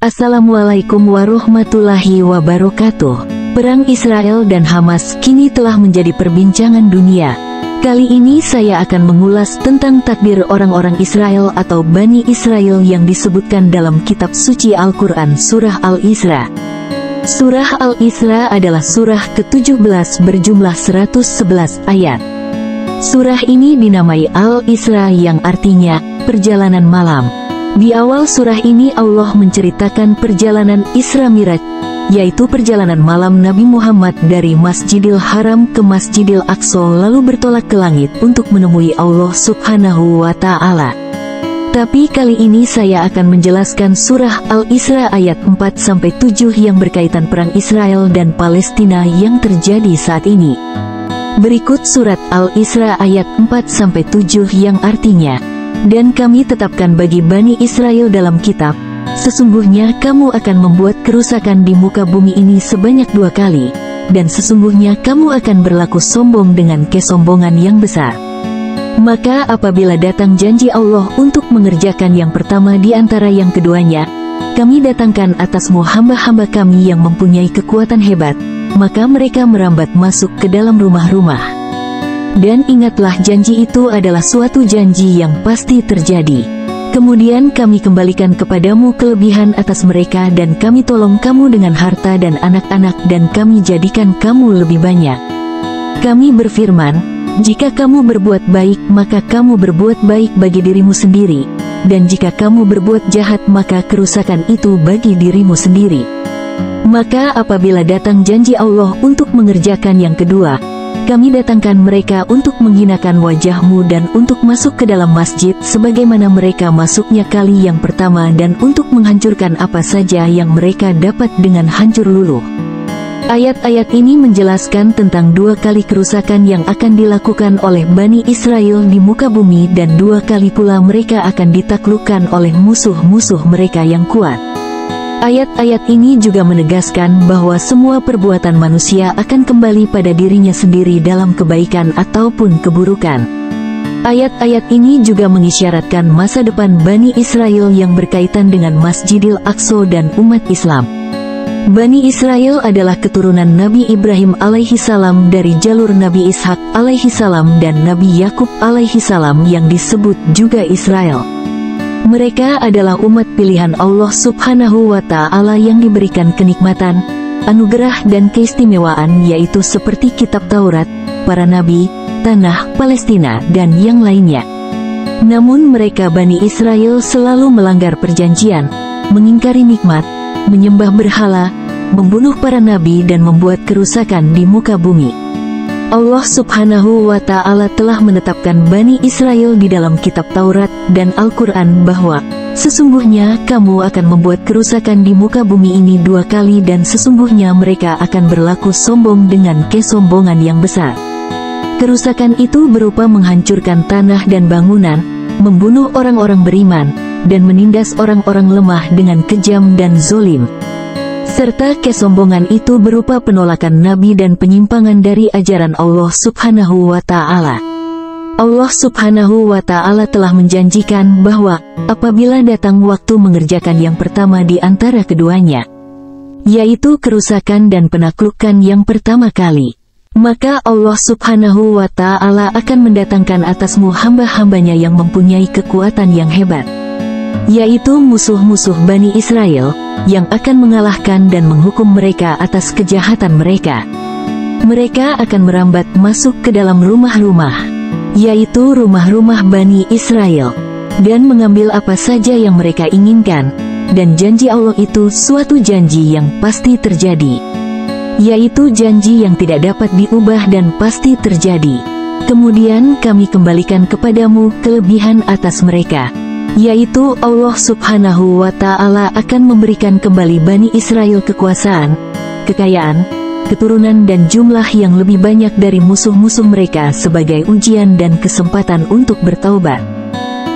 Assalamualaikum warahmatullahi wabarakatuh. Perang Israel dan Hamas kini telah menjadi perbincangan dunia. Kali ini saya akan mengulas tentang takdir orang-orang Israel atau Bani Israel yang disebutkan dalam kitab suci Al-Quran Surah Al-Isra. Surah Al-Isra adalah surah ke-17 berjumlah 111 ayat. Surah ini dinamai Al-Isra yang artinya perjalanan malam. Di awal surah ini Allah menceritakan perjalanan Isra Miraj, yaitu perjalanan malam Nabi Muhammad dari Masjidil Haram ke Masjidil Aqsa lalu bertolak ke langit untuk menemui Allah Subhanahu wa Ta'ala. Tapi kali ini saya akan menjelaskan surah Al-Isra ayat 4-7 yang berkaitan perang Israel dan Palestina yang terjadi saat ini. Berikut surat Al-Isra ayat 4-7 yang artinya, "Dan kami tetapkan bagi Bani Israel dalam kitab, sesungguhnya kamu akan membuat kerusakan di muka bumi ini sebanyak 2 kali, dan sesungguhnya kamu akan berlaku sombong dengan kesombongan yang besar. Maka apabila datang janji Allah untuk mengerjakan yang pertama di antara yang keduanya, kami datangkan atasmu hamba-hamba kami yang mempunyai kekuatan hebat, maka mereka merambat masuk ke dalam rumah-rumah. Dan ingatlah janji itu adalah suatu janji yang pasti terjadi. Kemudian kami kembalikan kepadamu kelebihan atas mereka dan kami tolong kamu dengan harta dan anak-anak dan kami jadikan kamu lebih banyak. Kami berfirman, jika kamu berbuat baik maka kamu berbuat baik bagi dirimu sendiri, dan jika kamu berbuat jahat maka kerusakan itu bagi dirimu sendiri. Maka apabila datang janji Allah untuk mengerjakan yang kedua, kami datangkan mereka untuk menghinakan wajahmu dan untuk masuk ke dalam masjid sebagaimana mereka masuknya kali yang pertama dan untuk menghancurkan apa saja yang mereka dapat dengan hancur luluh." Ayat-ayat ini menjelaskan tentang 2 kali kerusakan yang akan dilakukan oleh Bani Israel di muka bumi dan 2 kali pula mereka akan ditaklukkan oleh musuh-musuh mereka yang kuat. Ayat-ayat ini juga menegaskan bahwa semua perbuatan manusia akan kembali pada dirinya sendiri dalam kebaikan ataupun keburukan. Ayat-ayat ini juga mengisyaratkan masa depan Bani Israel yang berkaitan dengan Masjidil Aqsa dan umat Islam. Bani Israel adalah keturunan Nabi Ibrahim alaihissalam dari jalur Nabi Ishak alaihissalam dan Nabi Yakub alaihissalam yang disebut juga Israel. Mereka adalah umat pilihan Allah Subhanahu wa Ta'ala yang diberikan kenikmatan, anugerah dan keistimewaan yaitu seperti kitab Taurat, para nabi, tanah Palestina dan yang lainnya. Namun mereka Bani Israel selalu melanggar perjanjian, mengingkari nikmat, menyembah berhala, membunuh para nabi dan membuat kerusakan di muka bumi. Allah Subhanahu wa Ta'ala telah menetapkan Bani Israel di dalam kitab Taurat dan Al-Quran bahwa sesungguhnya kamu akan membuat kerusakan di muka bumi ini 2 kali dan sesungguhnya mereka akan berlaku sombong dengan kesombongan yang besar. Kerusakan itu berupa menghancurkan tanah dan bangunan, membunuh orang-orang beriman, dan menindas orang-orang lemah dengan kejam dan zolim. Serta kesombongan itu berupa penolakan Nabi dan penyimpangan dari ajaran Allah Subhanahu wa Ta'ala. Allah Subhanahu wa Ta'ala telah menjanjikan bahwa apabila datang waktu mengerjakan yang pertama di antara keduanya, yaitu kerusakan dan penaklukan yang pertama kali, maka Allah Subhanahu wa Ta'ala akan mendatangkan atasmu hamba-hambanya yang mempunyai kekuatan yang hebat, yaitu musuh-musuh Bani Israel, yang akan mengalahkan dan menghukum mereka atas kejahatan mereka. Mereka akan merambat masuk ke dalam rumah-rumah, yaitu rumah-rumah Bani Israel, dan mengambil apa saja yang mereka inginkan, dan janji Allah itu suatu janji yang pasti terjadi, yaitu janji yang tidak dapat diubah dan pasti terjadi. Kemudian kami kembalikan kepadamu kelebihan atas mereka, yaitu Allah Subhanahu wa Ta'ala akan memberikan kembali Bani Israel kekuasaan, kekayaan, keturunan dan jumlah yang lebih banyak dari musuh-musuh mereka sebagai ujian dan kesempatan untuk bertaubat.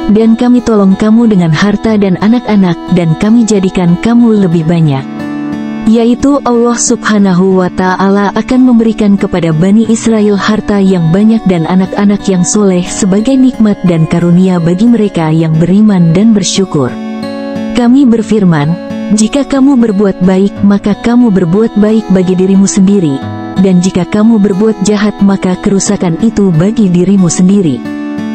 Dan kami tolong kamu dengan harta dan anak-anak dan kami jadikan kamu lebih banyak. yaitu Allah Subhanahu wa Ta'ala akan memberikan kepada Bani Israel harta yang banyak dan anak-anak yang soleh sebagai nikmat dan karunia bagi mereka yang beriman dan bersyukur. Kami berfirman, Jika kamu berbuat baik, maka kamu berbuat baik bagi dirimu sendiri, dan jika kamu berbuat jahat, maka kerusakan itu bagi dirimu sendiri.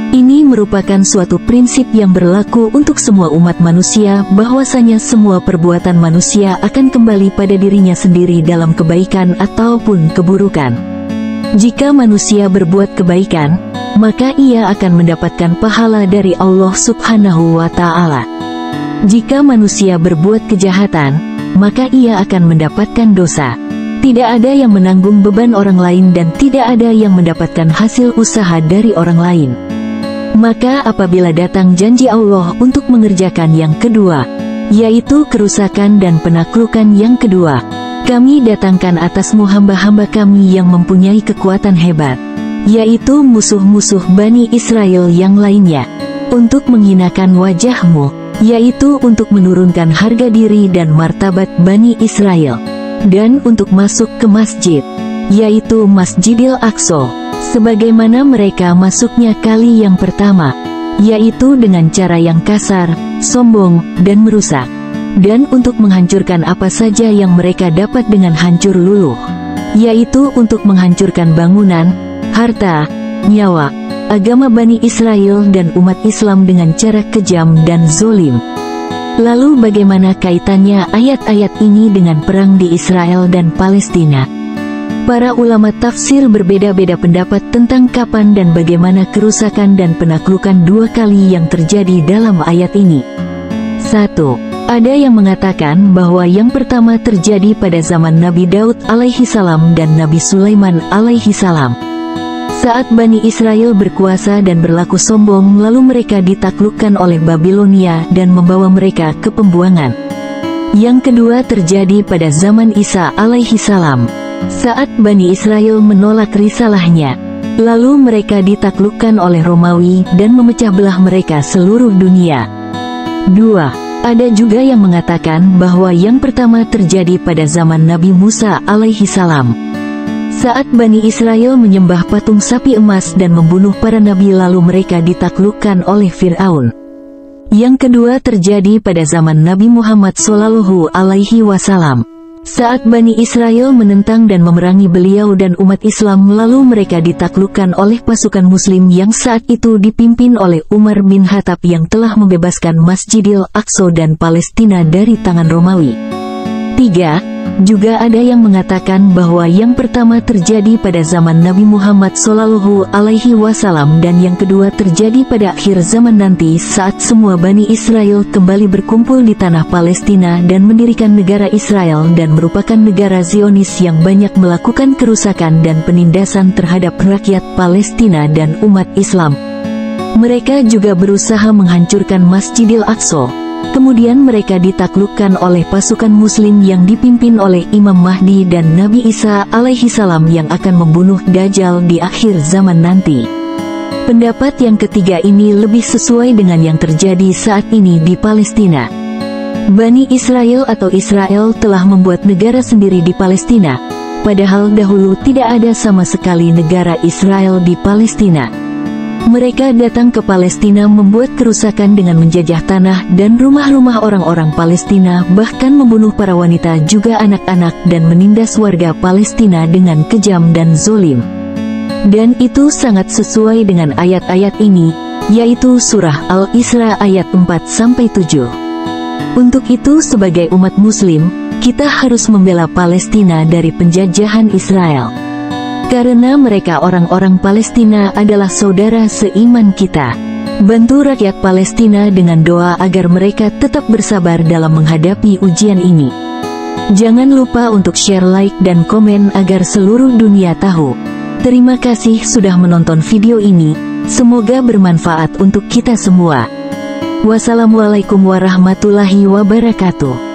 Ini merupakan suatu prinsip yang berlaku untuk semua umat manusia, bahwasanya semua perbuatan manusia akan kembali pada dirinya sendiri dalam kebaikan ataupun keburukan. Jika manusia berbuat kebaikan, maka ia akan mendapatkan pahala dari Allah Subhanahu wa Ta'ala. Jika manusia berbuat kejahatan, maka ia akan mendapatkan dosa. Tidak ada yang menanggung beban orang lain dan tidak ada yang mendapatkan hasil usaha dari orang lain. Maka apabila datang janji Allah untuk mengerjakan yang kedua, yaitu kerusakan dan penaklukan yang kedua, kami datangkan atasmu hamba-hamba kami yang mempunyai kekuatan hebat, yaitu musuh-musuh Bani Israel yang lainnya, untuk menghinakan wajahmu, yaitu untuk menurunkan harga diri dan martabat Bani Israel, dan untuk masuk ke masjid, yaitu Masjidil Aqsa, sebagaimana mereka masuknya kali yang pertama, yaitu dengan cara yang kasar, sombong, dan merusak, dan untuk menghancurkan apa saja yang mereka dapat dengan hancur luluh, yaitu untuk menghancurkan bangunan, harta, nyawa, agama Bani Israel dan umat Islam dengan cara kejam dan zolim. Lalu bagaimana kaitannya ayat-ayat ini dengan perang di Israel dan Palestina? Para ulama tafsir berbeda-beda pendapat tentang kapan dan bagaimana kerusakan dan penaklukan dua kali yang terjadi dalam ayat ini. 1. Ada yang mengatakan bahwa yang pertama terjadi pada zaman Nabi Daud alaihi salam dan Nabi Sulaiman alaihi salam. Saat Bani Israel berkuasa dan berlaku sombong, lalu mereka ditaklukkan oleh Babilonia dan membawa mereka ke pembuangan. Yang kedua terjadi pada zaman Isa alaihi salam, saat Bani Israel menolak risalahnya, lalu mereka ditaklukkan oleh Romawi dan memecah belah mereka seluruh dunia. 2. Ada juga yang mengatakan bahwa yang pertama terjadi pada zaman Nabi Musa alaihi salam, saat Bani Israel menyembah patung sapi emas dan membunuh para nabi, lalu mereka ditaklukkan oleh Fir'aun. Yang kedua terjadi pada zaman Nabi Muhammad Shallallahu alaihi wasallam, saat Bani Israel menentang dan memerangi beliau dan umat Islam, lalu mereka ditaklukkan oleh pasukan Muslim yang saat itu dipimpin oleh Umar bin Khattab yang telah membebaskan Masjidil Aqsa dan Palestina dari tangan Romawi. 3. Juga ada yang mengatakan bahwa yang pertama terjadi pada zaman Nabi Muhammad Shallallahu alaihi wasallam dan yang kedua terjadi pada akhir zaman nanti, saat semua Bani Israel kembali berkumpul di tanah Palestina dan mendirikan negara Israel dan merupakan negara Zionis yang banyak melakukan kerusakan dan penindasan terhadap rakyat Palestina dan umat Islam. Mereka juga berusaha menghancurkan Masjidil Aqsa. Kemudian mereka ditaklukkan oleh pasukan Muslim yang dipimpin oleh Imam Mahdi dan Nabi Isa alaihi salam yang akan membunuh Dajjal di akhir zaman nanti. Pendapat yang ketiga ini lebih sesuai dengan yang terjadi saat ini di Palestina. Bani Israel atau Israel telah membuat negara sendiri di Palestina, padahal dahulu tidak ada sama sekali negara Israel di Palestina. Mereka datang ke Palestina membuat kerusakan dengan menjajah tanah dan rumah-rumah orang-orang Palestina, bahkan membunuh para wanita juga anak-anak dan menindas warga Palestina dengan kejam dan zolim. Dan itu sangat sesuai dengan ayat-ayat ini, yaitu surah Al-Isra ayat 4-7. Untuk itu sebagai umat Muslim, kita harus membela Palestina dari penjajahan Israel. Karena mereka orang-orang Palestina adalah saudara seiman kita. Bantu rakyat Palestina dengan doa agar mereka tetap bersabar dalam menghadapi ujian ini. Jangan lupa untuk share, like, dan komen agar seluruh dunia tahu. Terima kasih sudah menonton video ini, semoga bermanfaat untuk kita semua. Wassalamualaikum warahmatullahi wabarakatuh.